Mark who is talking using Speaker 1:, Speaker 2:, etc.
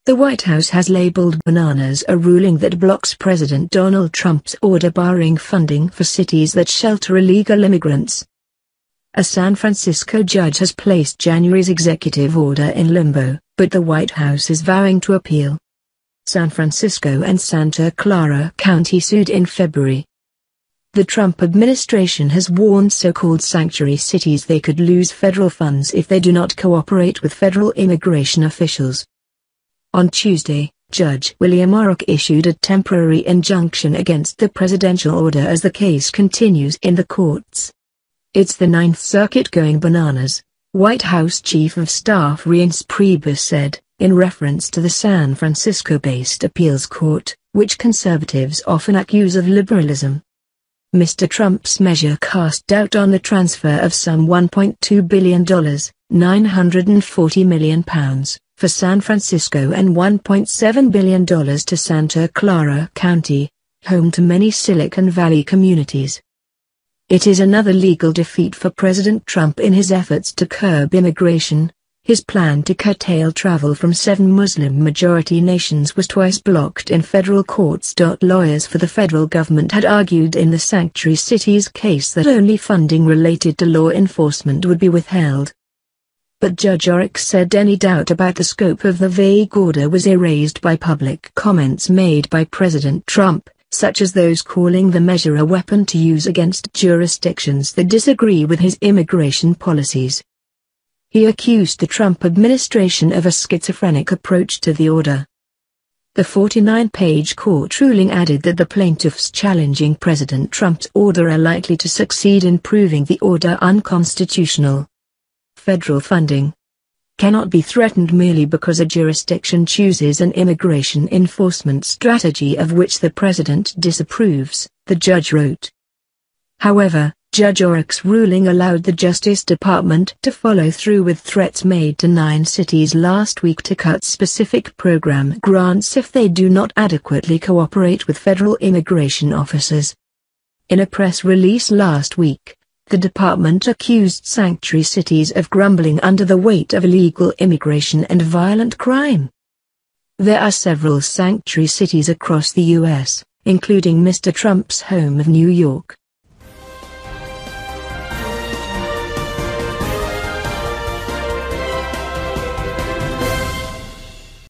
Speaker 1: The White House has labeled bananas a ruling that blocks President Donald Trump's order barring funding for cities that shelter illegal immigrants. A San Francisco judge has placed January's executive order in limbo, but the White House is vowing to appeal. San Francisco and Santa Clara County sued in February. The Trump administration has warned so-called sanctuary cities they could lose federal funds if they do not cooperate with federal immigration officials. On Tuesday, Judge William Orrick issued a temporary injunction against the presidential order as the case continues in the courts. It's the Ninth Circuit going bananas, White House Chief of Staff Reince Priebus said, in reference to the San Francisco-based appeals court, which conservatives often accuse of liberalism. Mr. Trump's measure cast doubt on the transfer of some $1.2 billion, £940 million, for San Francisco and $1.7 billion to Santa Clara County, home to many Silicon Valley communities. It is another legal defeat for President Trump in his efforts to curb immigration. His plan to curtail travel from 7 Muslim-majority nations was twice blocked in federal courts. Lawyers for the federal government had argued in the sanctuary cities case that only funding related to law enforcement would be withheld. But Judge Orrick said any doubt about the scope of the vague order was erased by public comments made by President Trump, such as those calling the measure a weapon to use against jurisdictions that disagree with his immigration policies. He accused the Trump administration of a schizophrenic approach to the order. The 49-page court ruling added that the plaintiffs challenging President Trump's order are likely to succeed in proving the order unconstitutional. Federal funding cannot be threatened merely because a jurisdiction chooses an immigration enforcement strategy of which the president disapproves, the judge wrote. However, Judge Orrick's ruling allowed the Justice Department to follow through with threats made to 9 cities last week to cut specific program grants if they do not adequately cooperate with federal immigration officers. In a press release last week, the department accused sanctuary cities of grumbling under the weight of illegal immigration and violent crime. There are several sanctuary cities across the U.S., including Mr. Trump's home of New York,